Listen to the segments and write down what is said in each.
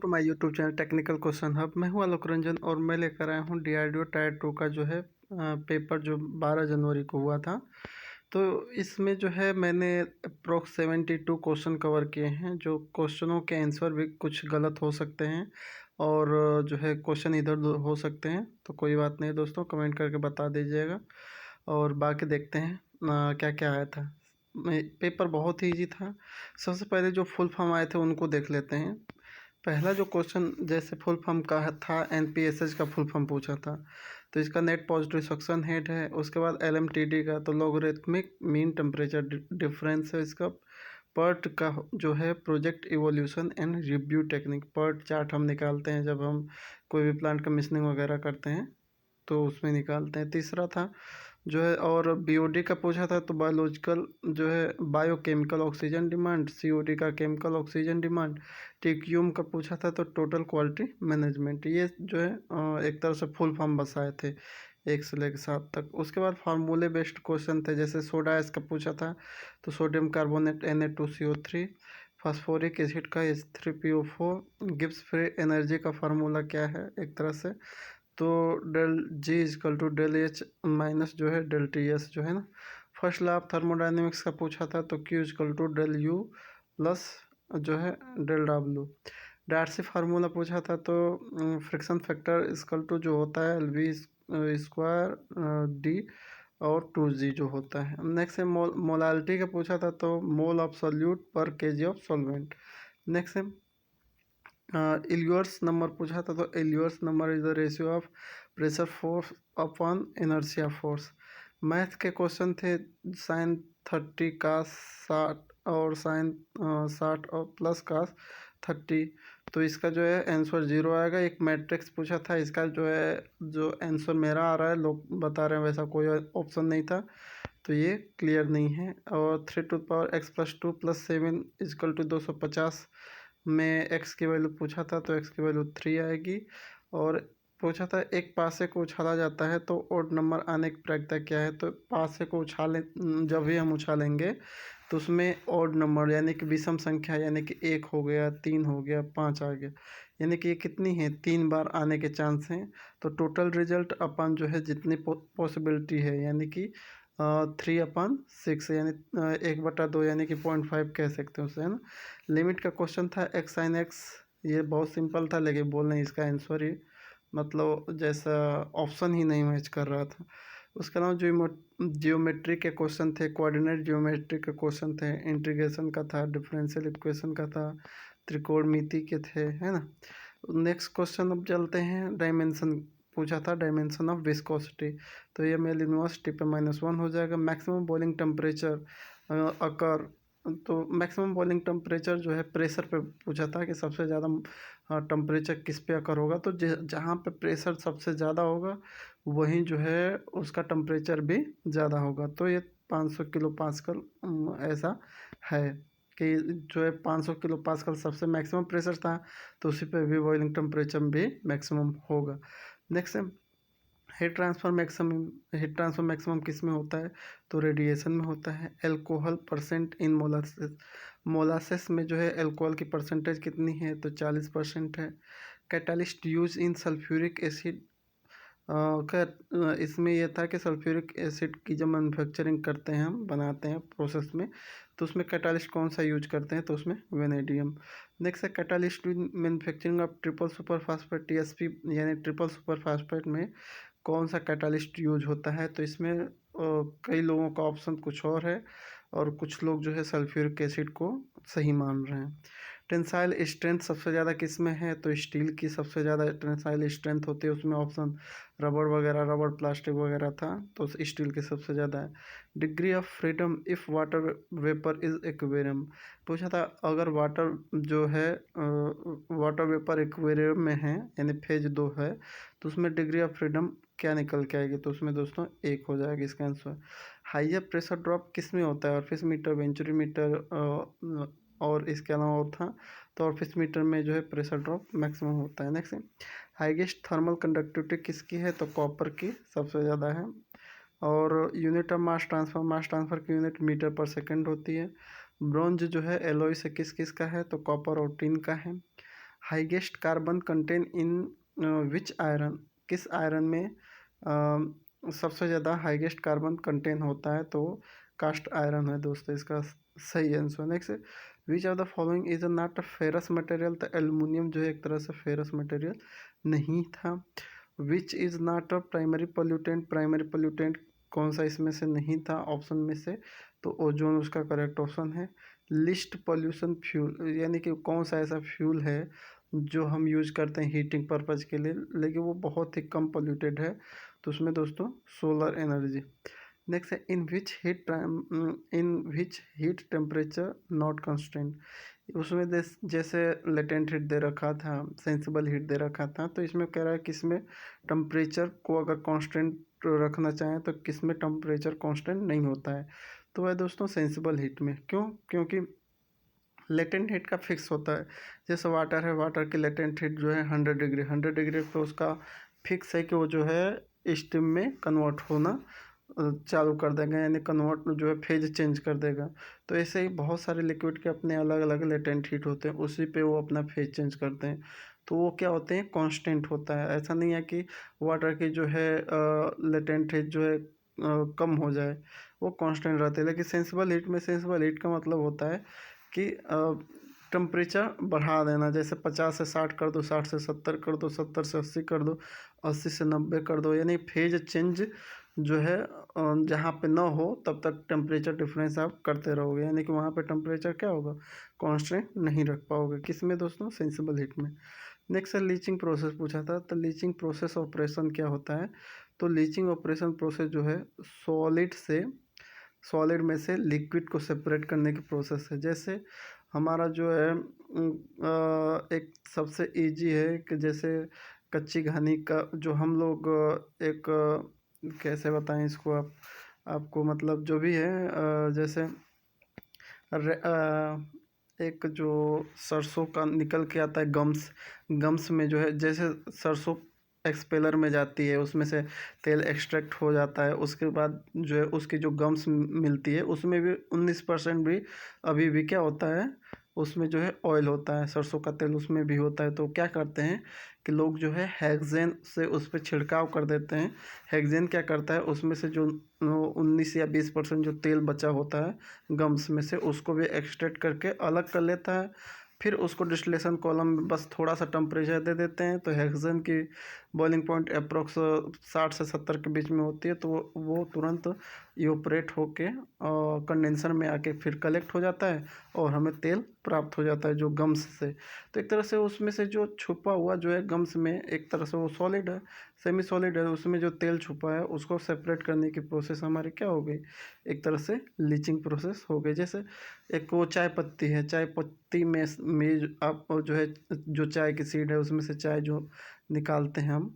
To my YouTube channel technical question hub. मैं हूं आलोक रंजन और मैं लेकर आया हूं डीआरडीओ टायर 2 का जो है पेपर जो 12 जनवरी को हुआ था। तो इसमें जो है मैंने अप्रोक्स 72 क्वेश्चन कवर किए हैं। जो क्वेश्चनों के आंसर भी कुछ गलत हो सकते हैं और जो है क्वेश्चन इधर उधर हो सकते हैं, तो कोई बात नहीं दोस्तों, कमेंट करके बता दीजिएगा। और बाकी देखते हैं क्या क्या आया था। पेपर बहुत ही ईजी था। सबसे पहले जो फुल फॉर्म आए थे उनको देख लेते हैं। पहला जो क्वेश्चन जैसे फुल फॉर्म का था, एनपीएसएच का फुल फॉर्म पूछा था, तो इसका नेट पॉजिटिव सक्शन हेड है। उसके बाद एलएमटीडी का तो लॉगरिथमिक मीन टेम्परेचर डिफरेंस है। इसका पर्ट का जो है project evolution and review technique, PERT chart हम निकालते हैं जब हम कोई भी प्लांट कमीशनिंग वगैरह करते हैं तो उसमें निकालते हैं। तीसरा था जो है, और बीओडी का पूछा था तो बायोलॉजिकल जो है बायोकेमिकल ऑक्सीजन डिमांड, सीओडी का केमिकल ऑक्सीजन डिमांड, टीक्यूम का पूछा था तो टोटल क्वालिटी मैनेजमेंट। ये जो है एक तरह से फुल फॉर्म बसाए थे 1 से लेकर 7 तक। उसके बाद फार्मूले बेस्ड क्वेश्चन थे, जैसे सोडा एस का पूछा था तो sodium carbonate Na2CO3, phosphoric acid का H3PO4, गिब्स फ्री एनर्जी का फार्मूला क्या है एक तरह से, तो del G equal to del H minus जो है डेल टी एस जो है ना। फर्स्ट लॉ ऑफ थर्मोडाइनमिक्स का पूछा था तो Q equal to del U plus जो है डेल डब्ल्यू। डार्सी फार्मूला पूछा था तो फ्रिक्शन फैक्टर इजकल टू जो होता है एल वी स्क्वायर डी और 2G जो होता है। नेक्स्ट है मोलालिटी का पूछा था तो मोल ऑफ सोल्यूट पर केजी ऑफ सॉल्वेंट। नेक्स्ट है इलियर्स नंबर पूछा था तो Euler's number is the ratio of pressure force upon inertia force. Math के क्वेश्चन थे साइन 30 का 60 और साइन 60 और प्लस का 30, तो इसका जो है आंसर 0 आएगा। एक मैट्रिक्स पूछा था, इसका जो है जो आंसर मेरा आ रहा है लोग बता रहे हैं वैसा कोई ऑप्शन नहीं था, तो ये क्लियर नहीं है। और 3 to the power x+2+7 equal to 250 में एक्स की वैल्यू पूछा था तो एक्स की वैल्यू 3 आएगी। और पूछा था एक पासे को उछाला जाता है तो ओड नंबर आने की प्रक्रिया क्या है, तो पासे को उछालें जब भी हम उछालेंगे तो उसमें ओड नंबर यानी कि विषम संख्या, यानी कि 1 हो गया, 3 हो गया, 5 आ गया, यानी कि ये कितनी है 3 बार आने के चांस हैं। तो टोटल रिजल्ट अपन जो है जितनी पॉसिबिलिटी है यानी कि 3/6 यानी 1/2 यानी कि 0.5 कह सकते हैं उसे, है ना। लिमिट का क्वेश्चन था एक्स साइन एक्स, ये बहुत सिंपल था लेकिन बोल नहीं इसका आंसर ही मतलब जैसा ऑप्शन ही नहीं मैच कर रहा था। उसके अलावा जियोमेट्री के क्वेश्चन थे, कोऑर्डिनेट जियोमेट्री के क्वेश्चन थे, इंटीग्रेशन का था, डिफरेंशियल इक्वेशन का था, त्रिकोणमिति के थे, है ना। नेक्स्ट क्वेश्चन अब चलते हैं, डायमेंशन पूछा था, डायमेंशन ऑफ विस्कोसिटी, तो ये मेल यूनिवर्सिटी पे -1 हो जाएगा। मैक्सिमम बॉइलिंग टेम्परेचर अकर, तो मैक्सिमम बॉइलिंग टेम्परेचर जो है प्रेशर पे पूछा था कि सबसे ज़्यादा टेम्परेचर किस पे अकर होगा, तो जहाँ पे प्रेशर सबसे ज़्यादा होगा वहीं जो है उसका टेम्परेचर भी ज़्यादा होगा। तो ये 500 किलो पास्कल ऐसा है कि जो है 500 किलो पास्कल सबसे मैक्सिमम प्रेशर था, तो उसी पे भी बॉइलिंग टेम्परेचर भी मैक्सिमम होगा। नेक्स्ट है हीट ट्रांसफर मैक्सिमम किस में होता है, तो रेडिएशन में होता है। Alcohol percent in molasses, molasses में जो है एल्कोहल की परसेंटेज कितनी है, तो 40% है। Catalyst use in sulphuric acid इसमें यह था कि सल्फ्यूरिक एसिड की जब मैन्युफैक्चरिंग करते हैं हम बनाते हैं प्रोसेस में, तो उसमें कैटालिस्ट कौन सा यूज करते हैं, तो उसमें वेनेडियम। नेक्स्ट है catalyst manufacturing of triple super phosphate TSP, यानी ट्रिपल सुपर फास्फेट में कौन सा कैटालिस्ट यूज होता है, तो इसमें कई लोगों का ऑप्शन कुछ और है और कुछ लोग जो है सल्फ्यूरिक एसिड को सही मान रहे हैं। टेंसाइल स्ट्रेंथ सबसे ज़्यादा किस में है, तो स्टील की सबसे ज़्यादा टेंसाइल स्ट्रेंथ होती है, उसमें ऑप्शन रबड़ वगैरह, रबड़ प्लास्टिक वगैरह था, तो स्टील की सबसे ज़्यादा है। Degree of freedom if water vapour is aquarium, पूछा था अगर वाटर जो है वाटर वेपर एक्वेरियम में है यानी फेज 2 है, तो उसमें डिग्री ऑफ फ्रीडम क्या निकल के आएगी, तो उसमें दोस्तों 1 हो जाएगा इसका आंसर। हाइयर प्रेशर ड्रॉप किस में होता है, ऑर्फिस मीटर, वेंचुरी मीटर और इसके अलावा और था, तो ऑर्फिस मीटर में जो है प्रेशर ड्रॉप मैक्सिमम होता है। नेक्स्ट हाईएस्ट थर्मल कंडक्टिविटी किसकी है, तो कॉपर की सबसे ज़्यादा है। और यूनिट ऑफ मास ट्रांसफ़र की यूनिट मीटर पर सेकंड होती है। ब्रॉन्ज जो है एलॉय से किस किस का है, तो कॉपर और टिन का है। Highest carbon contain in which iron, किस आयरन में सबसे ज़्यादा हाईएस्ट कार्बन कंटेन होता है, तो कास्ट आयरन है दोस्तों इसका सही answer. Next, which of the following is not a ferrous material, तो एल्युमिनियम जो है एक तरह से फेरस मटेरियल नहीं था। विच is not a primary pollutant, primary pollutant कौन सा इसमें से नहीं था ऑप्शन में से, तो ओजोन उसका करेक्ट ऑप्शन है। लिस्ट पोल्यूशन फ्यूल, यानी कि कौन सा ऐसा फ्यूल है जो हम यूज करते हैं हीटिंग पर्पज़ के लिए लेकिन वो बहुत ही कम पोल्यूटेड है, तो उसमें दोस्तों सोलर एनर्जी। नेक्स्ट है in which heat temperature not constant, उसमें जैसे लेटेंट हीट दे रखा था, सेंसिबल हीट दे रखा था, तो इसमें कह रहा है कि इसमें टेम्परेचर को अगर कांस्टेंट रखना चाहें तो किसमें टेम्परेचर कांस्टेंट नहीं होता है, तो वह दोस्तों सेंसिबल हीट में। क्यों? क्योंकि लेटेंट हीट का फिक्स होता है, जैसे वाटर है, वाटर की लेटेंट हीट जो है 100 डिग्री, 100 डिग्री पे उसका फिक्स है कि वो जो है स्टीम में कन्वर्ट होना चालू कर देगा, यानी कन्वर्ट जो है फेज चेंज कर देगा। तो ऐसे ही बहुत सारे लिक्विड के अपने अलग अलग लेटेंट हीट होते हैं, उसी पे वो अपना फेज चेंज करते हैं, तो वो क्या होते हैं, कांस्टेंट होता है। ऐसा नहीं है कि वाटर की जो है लेटेंट हीट जो है कम हो जाए, वो कांस्टेंट रहते हैं। लेकिन सेंसिबल हीट में, सेंसिबल हीट का मतलब होता है कि टेम्परेचर बढ़ा देना, जैसे 50 से 60 कर दो, 60 से 70 कर दो, 70 से 80 कर दो, 80 से 90 कर दो, यानी फेज चेंज जो है जहाँ पे ना हो तब तक टेम्परेचर डिफरेंस आप करते रहोगे, यानी कि वहाँ पे टेम्परेचर क्या होगा, कांस्टेंट नहीं रख पाओगे। किस में दोस्तों, सेंसिबल हीट में। नेक्स्ट है लीचिंग प्रोसेस पूछा था, तो लीचिंग प्रोसेस ऑपरेशन क्या होता है, तो लीचिंग ऑपरेशन प्रोसेस जो है सॉलिड में से लिक्विड को सेपरेट करने की प्रोसेस है। जैसे हमारा जो है एक सबसे इजी है कि जैसे कच्ची घानी का जो हम लोग एक कैसे बताएं इसको, आपको मतलब जो भी है जैसे एक जो सरसों का निकल के आता है गम्स, गम्स में जो है जैसे सरसों एक्सपेलर में जाती है, उसमें से तेल एक्सट्रैक्ट हो जाता है, उसके बाद जो है उसकी जो गम्स मिलती है उसमें भी 19% भी अभी भी क्या होता है, उसमें जो है ऑयल होता है, सरसों का तेल उसमें भी होता है। तो क्या करते हैं कि लोग जो है हेक्सेन से उस पर छिड़काव कर देते हैं। हेक्सेन क्या करता है, उसमें से जो 19 या 20% जो तेल बचा होता है गम्स में से, उसको भी एक्सट्रैक्ट करके अलग कर लेता है, फिर उसको डिस्टिलेशन कॉलम में बस थोड़ा सा टेम्परेचर दे देते हैं, तो हेक्सेन की बॉइलिंग पॉइंट अप्रोक्स 60 से 70 के बीच में होती है, तो वो तुरंत इवोपरेट होके कंडेंसर में आके फिर कलेक्ट हो जाता है और हमें तेल प्राप्त हो जाता है जो गम्स से। तो एक तरह से उसमें से जो छुपा हुआ जो है गम्स में, एक तरह से वो सॉलिड है, सेमी सॉलिड है, उसमें जो तेल छुपा है उसको सेपरेट करने की प्रोसेस हमारी क्या हो गई, एक तरह से लीचिंग प्रोसेस हो गई। जैसे एक वो चाय पत्ती है, चाय पत्ती में आप जो है जो चाय की सीड है उसमें से चाय जो निकालते हैं हम,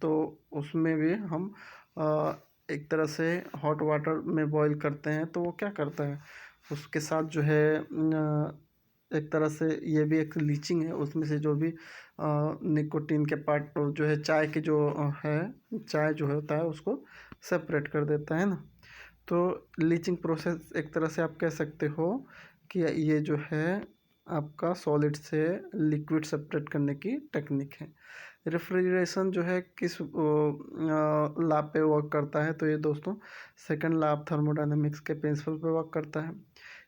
तो उसमें भी हम एक तरह से हॉट वाटर में बॉईल करते हैं, तो वो क्या करता है उसके साथ जो है एक तरह से ये भी एक लीचिंग है, उसमें से जो भी निकोटीन के पार्ट जो है चाय की जो है, चाय जो होता है उसको सेपरेट कर देता है ना। तो लीचिंग प्रोसेस एक तरह से आप कह सकते हो कि ये जो है आपका सॉलिड से लिक्विड सेपरेट करने की टेक्निक है। रेफ्रिजरेशन जो है किस लॉ पे वर्क करता है, तो ये दोस्तों सेकंड लॉ ऑफ थर्मोडायनेमिक्स के प्रिंसिपल पे वर्क करता है।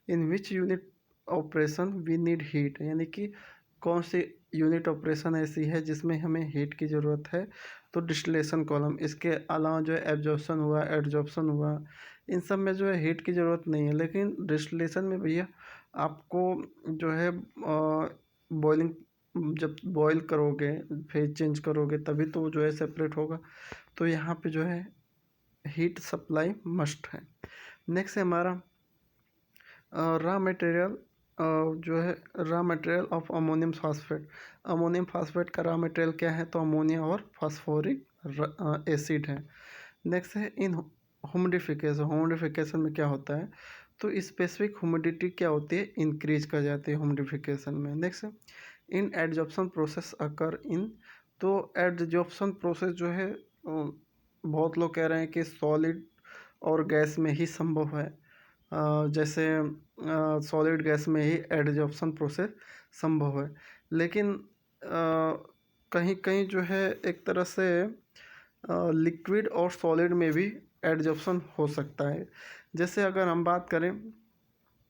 In which unit operation we need heat, यानी कि कौन सी यूनिट ऑपरेशन ऐसी है जिसमें हमें हीट की ज़रूरत है, तो डिस्टिलेशन कॉलम। इसके अलावा जो है एब्जॉर्प्शन हुआ, एडजॉर्प्शन हुआ, इन सब में जो है हीट की ज़रूरत नहीं है, लेकिन डिस्टिलेशन में भैया आपको जो है बॉइलिंग, जब बॉईल करोगे फेज चेंज करोगे तभी तो जो है सेपरेट होगा, तो यहाँ पे जो है हीट सप्लाई मस्ट है। नेक्स्ट है हमारा रॉ मटेरियल, जो है raw material of ammonium phosphate. Ammonium phosphate का रॉ मटेरियल क्या है, तो अमोनिया और फास्फोरिक एसिड है। नेक्स्ट है इन ह्यूमिडिफिकेशन, ह्यूमिडिफिकेशन में क्या होता है, तो स्पेसिफिक ह्यूमिडिटी क्या होती है, इंक्रीज कर जाती है ह्यूमिडिफिकेशन में। Next in adsorption process occur in, तो एडजॉर्प्शन प्रोसेस जो है बहुत लोग कह रहे हैं कि सॉलिड और गैस में ही संभव है, जैसे सॉलिड गैस में ही एडजॉर्प्शन प्रोसेस संभव है, लेकिन कहीं कहीं जो है एक तरह से लिक्विड और सॉलिड में भी एडजॉर्प्शन हो सकता है। जैसे अगर हम बात करें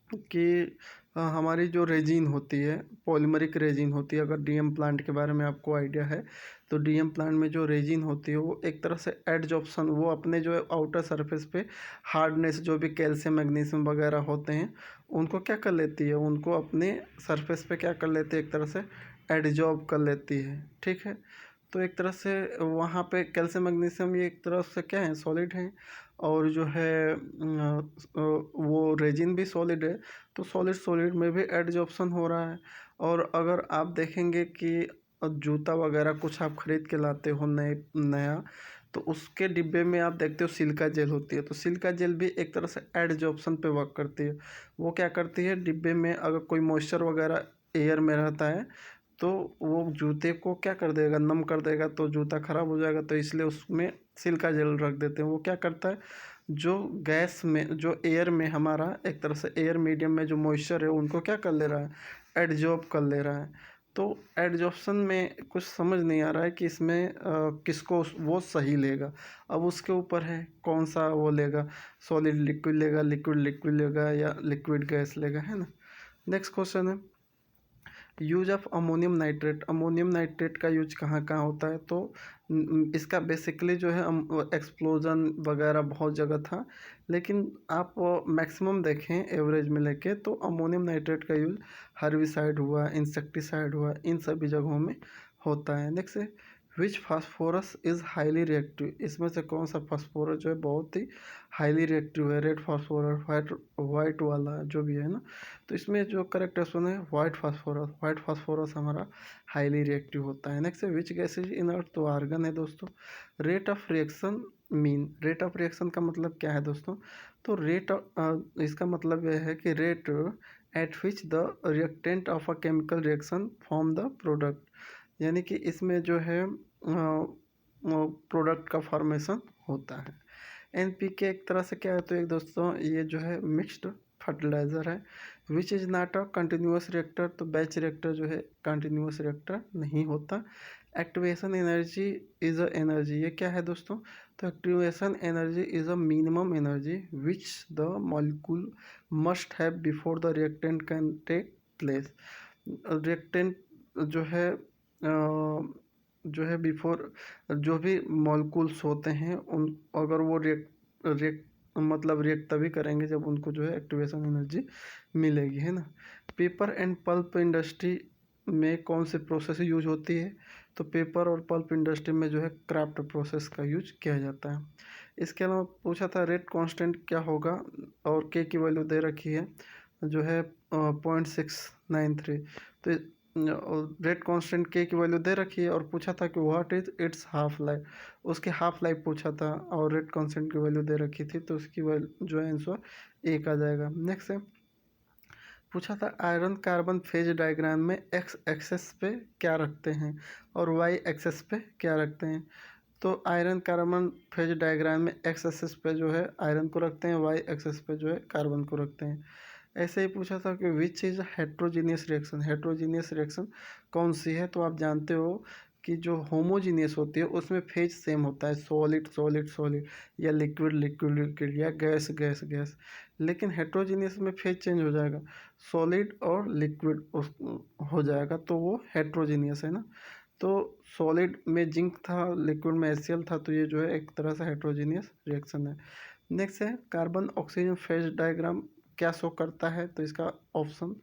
कि हमारी जो रेजिन होती है, पॉलीमरिक रेजिन होती है, अगर डीएम प्लांट के बारे में आपको आइडिया है तो डीएम प्लांट में जो रेजिन होती है वो एक तरह से एडजॉर्प्शन, वो अपने जो है आउटर सरफेस पे हार्डनेस, जो भी कैल्शियम मैग्नीशियम वगैरह होते हैं उनको क्या कर लेती है, उनको अपने सरफेस पे क्या कर लेती है, एक तरह से एडजॉर्ब कर लेती है। ठीक है, तो एक तरह से वहाँ पे कैल्शियम मैग्नीशियम ये एक तरह से क्या है, सॉलिड है, और जो है वो रेजिन भी सॉलिड है, तो सॉलिड सॉलिड में भी एडजॉर्प्शन हो रहा है। और अगर आप देखेंगे कि जूता वगैरह कुछ आप खरीद के लाते हो नए नया, तो उसके डिब्बे में आप देखते हो सिलिका जेल होती है, तो सिलिका जेल भी एक तरह से एडजॉर्प्शन पे वर्क करती है। वो क्या करती है, डिब्बे में अगर कोई मॉइस्चर वगैरह एयर में रहता है तो वो जूते को क्या कर देगा, नम कर देगा, तो जूता खराब हो जाएगा, तो इसलिए उसमें सिल्का जेल रख देते हैं। वो क्या करता है, जो गैस में, जो एयर में हमारा एक तरह से एयर मीडियम में जो मॉइस्चर है उनको क्या कर ले रहा है, एडजॉर्ब कर ले रहा है। तो एडजॉर्प्शन में कुछ समझ नहीं आ रहा है कि इसमें किसको वो सही लेगा। अब उसके ऊपर है कौन सा वो लेगा, सॉलिड लिक्विड लेगा, लिक्विड लिक्विड लेगा, या लिक्विड गैस लेगा, है ना। नेक्स्ट क्वेश्चन है use of ammonium nitrate. Ammonium nitrate का यूज कहाँ कहाँ होता है, तो इसका बेसिकली जो है एक्सप्लोजन वगैरह बहुत जगह था, लेकिन आप मैक्सिमम देखें एवरेज में लेके तो अमोनियम नाइट्रेट का यूज हर्बिसाइड हुआ, इंसेक्टिसाइड हुआ, इन सभी जगहों में होता है। नेक्स्ट है विच फास्फोरस इज़ हाईली रिएक्टिव। इसमें से कौन सा फास्फोरस जो है बहुत ही हाईली रिएक्टिव है, रेड फास्फोरस, वाइट वाला जो भी है ना, तो इसमें जो करेक्ट ऑप्शन है वाइट फास्फोरस। वाइट फास्फोरस हमारा हाईली रिएक्टिव होता है। नेक्स्ट है विच गैस इज इनर्ट, तो आर्गन है दोस्तों। Rate of reaction mean, rate of reaction का मतलब क्या है दोस्तों, तो रेट इसका मतलब यह है कि rate at which the reactant of a chemical reaction form the product, यानी कि इसमें जो है प्रोडक्ट का फॉर्मेशन होता है। एनपीके एक तरह से क्या है, तो एक दोस्तों ये जो है मिक्स्ड फर्टिलाइज़र है। Which is not a continuous reactor, तो बैच रिएक्टर जो है कंटिन्यूस रिएक्टर नहीं होता। Activation energy is a energy, ये क्या है दोस्तों, तो activation energy is a minimum energy which the molecule must have before the reactant can take place. Reactant जो है जो है बिफोर, जो भी मॉलिक्यूल्स होते हैं उन, अगर वो रिएक्ट मतलब रिएक्ट तभी करेंगे जब उनको जो है एक्टिवेशन एनर्जी मिलेगी, है ना। पेपर एंड पल्प इंडस्ट्री में कौन से प्रोसेस यूज होती है, तो पेपर और पल्प इंडस्ट्री में जो है क्राफ्ट प्रोसेस का यूज किया जाता है। इसके अलावा पूछा था रेट कांस्टेंट क्या होगा, और के की वैल्यू दे रखी है जो है 0.693, तो रेट कांस्टेंट के की वैल्यू दे रखी है, और पूछा था कि what is it's half life, उसके हाफ लाइफ पूछा था, और रेट कांस्टेंट की वैल्यू दे रखी थी, तो उसकी वैल्यू जो है आंसर एक आ जाएगा। नेक्स्ट है पूछा था आयरन कार्बन फेज डायग्राम में एक्स एक्सेस पे क्या रखते हैं और वाई एक्सेस पे क्या रखते हैं, तो आयरन कार्बन फेज डायग्राम में एक्स एक्सेस पे जो है आयरन को रखते हैं, वाई एक्सेस पे जो है कार्बन को रखते हैं। ऐसे ही पूछा था कि which is heterogeneous reaction, heterogeneous reaction कौन सी है, तो आप जानते हो कि जो होमोजीनियस होती है उसमें फेज सेम होता है, सॉलिड सॉलिड सॉलिड, या लिक्विड लिक्विड लिक्विड, या गैस गैस गैस, लेकिन हेट्रोजीनियस में फेज चेंज हो जाएगा, सॉलिड और लिक्विड हो जाएगा, तो वो हेट्रोजीनियस है ना। तो सॉलिड में जिंक था, लिक्विड में HCl था, तो ये जो है एक तरह से हेट्रोजीनियस रिएक्शन है। नेक्स्ट है कार्बन ऑक्सीजन फेज डायग्राम क्या शो करता है, तो इसका ऑप्शन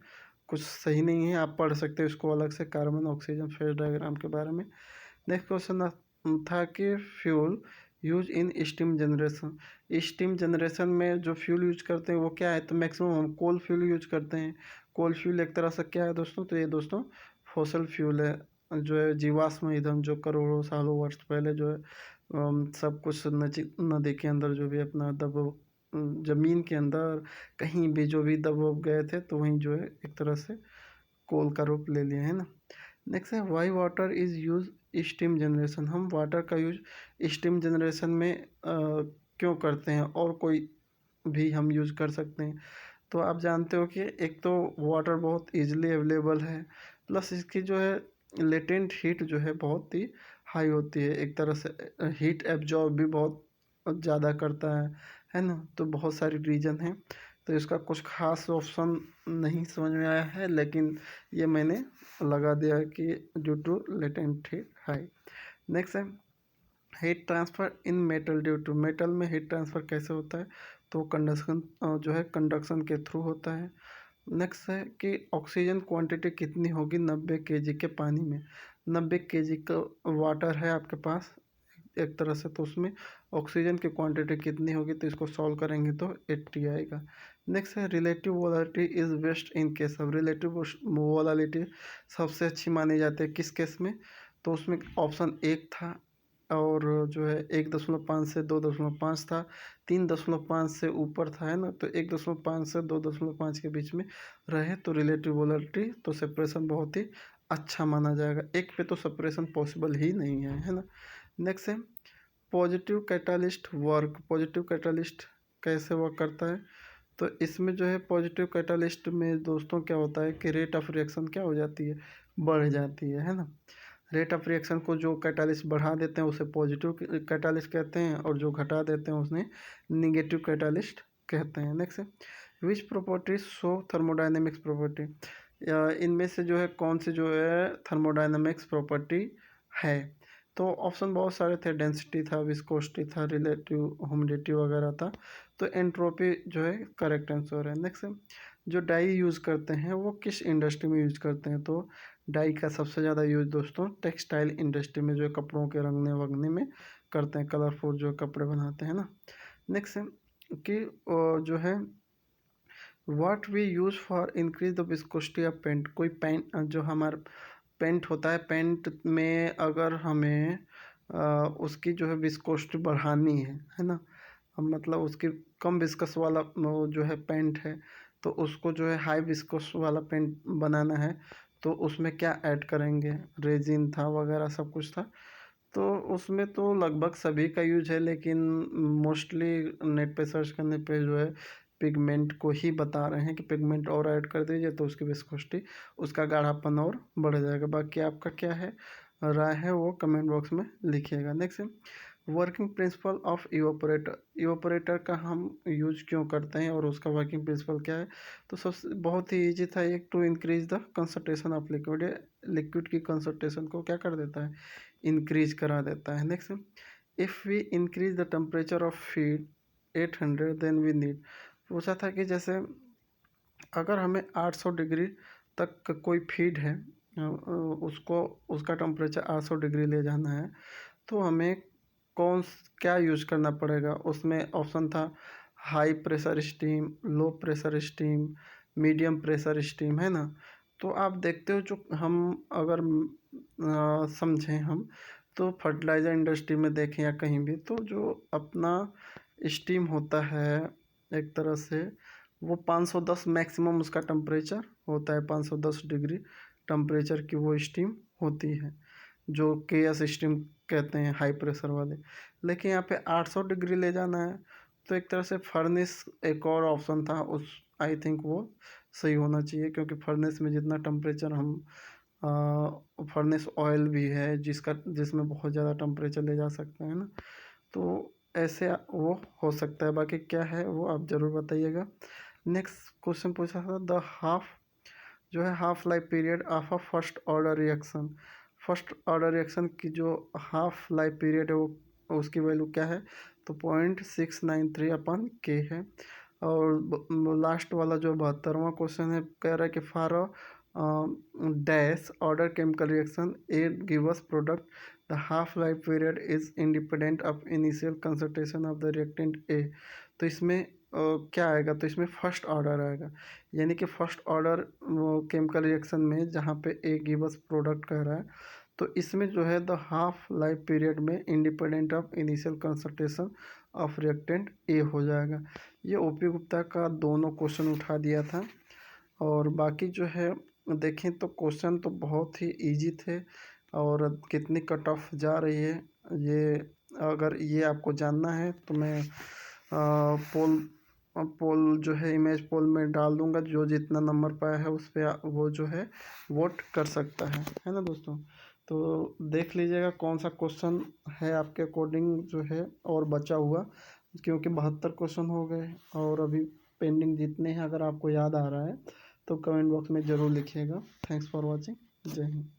कुछ सही नहीं है, आप पढ़ सकते हो इसको अलग से कार्बन ऑक्सीजन फेज डायग्राम के बारे में। नेक्स्ट क्वेश्चन था कि fuel use in steam generation. Steam generation में जो फ्यूल यूज करते हैं वो क्या है, तो मैक्सिमम हम कोल फ्यूल यूज करते हैं। कोल फ्यूल एक तरह से क्या है दोस्तों, तो ये दोस्तों फॉसल फ्यूल है, जो है जीवाश्म ईंधन, जो करोड़ों सालों वर्ष पहले जो है सब कुछ नदी के अंदर जो भी अपना दब, जमीन के अंदर कहीं भी जो भी दब गए थे, तो वहीं जो है एक तरह से कोल का रूप ले लिया, है ना। नेक्स्ट है Y water is use steam generation. हम वाटर का यूज स्टीम जनरेशन में क्यों करते हैं, और कोई भी हम यूज कर सकते हैं, तो आप जानते हो कि एक तो वाटर बहुत इजीली अवेलेबल है, प्लस इसकी जो है लेटेंट हीट जो है बहुत ही हाई होती है, एक तरह से हीट एब्जॉर्ब भी बहुत ज़्यादा करता है ना। तो बहुत सारी रीज़न हैं, तो इसका कुछ खास ऑप्शन नहीं समझ में आया है, लेकिन ये मैंने लगा दिया है कि due to latent heat high. Next है heat transfer in metal due to, metal में हीट ट्रांसफ़र कैसे होता है, तो कंडक्शन जो है कंडक्शन के थ्रू होता है। नेक्स्ट है कि ऑक्सीजन क्वांटिटी कितनी होगी 90 kg के पानी में। 90 kg का वाटर है आपके पास एक तरह से, तो उसमें ऑक्सीजन की क्वांटिटी कितनी होगी, तो इसको सॉल्व करेंगे तो 80 आएगा। नेक्स्ट है relative volatility is best in case of, relative volatility सबसे अच्छी मानी जाती है किस केस में, तो उसमें ऑप्शन 1 था और जो है 1.5 से 2.5 था, 3.5 से ऊपर था, है ना। तो 1.5 से 2.5 के बीच में रहे तो रिलेटिव वोलेटिलिटी, तो सेपरेशन बहुत ही अच्छा माना जाएगा। एक पे तो सेपरेशन पॉसिबल ही नहीं है ना। नेक्स्ट है positive catalyst work, positive catalyst कैसे वर्क करता है, तो इसमें जो है पॉजिटिव कैटालिस्ट में दोस्तों क्या होता है कि रेट ऑफ रिएक्शन क्या हो जाती है, बढ़ जाती है ना। रेट ऑफ रिएक्शन को जो कैटालिस्ट बढ़ा देते हैं उसे पॉजिटिव कैटालिस्ट कहते हैं, और जो घटा देते हैं उसने निगेटिव कैटालिस्ट कहते हैं। नेक्स्ट है विच प्रॉपर्टीज शो थर्मोडाइनमिक्स प्रॉपर्टी, इनमें से जो है कौन सी जो है थर्मोडाइनमिक्स प्रॉपर्टी है, तो ऑप्शन बहुत सारे थे, डेंसिटी था, विस्कोसिटी था, रिलेटिव ह्यूमिडिटी वगैरह था, तो एंट्रोपी जो है करेक्ट आंसर है। नेक्स्ट है जो डाई यूज़ करते हैं वो किस इंडस्ट्री में यूज़ करते हैं, तो डाई का सबसे ज़्यादा यूज़ दोस्तों टेक्सटाइल इंडस्ट्री में, जो कपड़ों के रंगने वगने में करते हैं, कलरफुल जो कपड़े बनाते हैं ना। नेक्स्ट है कि जो है what we use for increase the viscosity of paint, कोई पेंट जो हमारा पेंट होता है, पेंट में अगर हमें उसकी जो है विस्कोसिटी बढ़ानी है ना, हम मतलब उसकी कम विस्कस वाला वो जो है पेंट है, तो उसको जो है हाई विस्कस वाला पेंट बनाना है, तो उसमें क्या ऐड करेंगे, रेजिन था वगैरह सब कुछ था, तो उसमें तो लगभग सभी का यूज है, लेकिन मोस्टली नेट पे सर्च करने पे जो है पिगमेंट को ही बता रहे हैं कि पिगमेंट और ऐड कर दीजिए तो उसकी विस्कोसिटी, उसका गाढ़ापन और बढ़ जाएगा। बाकी आपका क्या है राय है वो कमेंट बॉक्स में लिखिएगा। नेक्स्ट है working principle of evaporator, evaporator का हम यूज क्यों करते हैं और उसका वर्किंग प्रिंसिपल क्या है, तो सबसे बहुत ही ईजी था, एक to increase the concentration of liquid, liquid की कंसंट्रेशन को क्या कर देता है, इंक्रीज करा देता है। Next if we increase the temperature of feed 800 then we need, पूछा था कि जैसे अगर हमें 800 डिग्री तक कोई फीड है, उसको उसका टेम्परेचर 800 डिग्री ले जाना है, तो हमें क्या यूज करना पड़ेगा, उसमें ऑप्शन था high pressure steam, low pressure steam, medium pressure steam, है ना। तो आप देखते हो जो हम अगर समझें हम, तो फर्टिलाइज़र इंडस्ट्री में देखें या कहीं भी, तो जो अपना स्टीम होता है एक तरह से वो 510 मैक्सिमम उसका टेम्परेचर होता है, 510 डिग्री टेम्परेचर की वो स्टीम होती है, जो केएस स्टीम कहते हैं हाई प्रेशर वाले। लेकिन यहाँ पे 800 डिग्री ले जाना है, तो एक तरह से फर्नेस एक और ऑप्शन था, उस आई थिंक वो सही होना चाहिए, क्योंकि फर्नेस में जितना टेम्परेचर हम फर्नेस ऑयल भी है जिसमें बहुत ज़्यादा टेम्परेचर ले जा सकते हैं ना, तो ऐसे वो हो सकता है। बाकी क्या है वो आप ज़रूर बताइएगा। नेक्स्ट क्वेश्चन पूछा था द हाफ जो है half life period of a first order reaction, first order reaction की जो हाफ लाइफ पीरियड है वो उसकी वैल्यू क्या है, तो 0.693/K है। और लास्ट वाला जो 72वां क्वेश्चन है कह रहा है कि for dash order chemical reaction A gives product the half life period is independent of initial concentration of the reactant A, तो इसमें क्या आएगा, तो इसमें फर्स्ट ऑर्डर आएगा, यानी कि फर्स्ट ऑर्डर केमिकल रिएक्शन में जहाँ पे ए गिवस प्रोडक्ट कह रहा है, तो इसमें जो है द हाफ लाइफ पीरियड में independent of initial concentration of reactant A हो जाएगा। ये ओपी गुप्ता का दोनों क्वेश्चन उठा दिया था, और बाकी जो है देखें तो क्वेश्चन तो बहुत ही इजी थे, और कितनी कट ऑफ जा रही है ये अगर ये आपको जानना है तो मैं पोल पोल जो है इमेज पोल में डाल दूंगा, जो जितना नंबर पाया है उस पर वो जो है वोट कर सकता है ना दोस्तों। तो देख लीजिएगा कौन सा क्वेश्चन है आपके अकॉर्डिंग जो है और बचा हुआ, क्योंकि 72 क्वेश्चन हो गए और अभी पेंडिंग जितने हैं अगर आपको याद आ रहा है तो कमेंट बॉक्स में ज़रूर लिखिएगा। Thanks for watching. जय हिंद।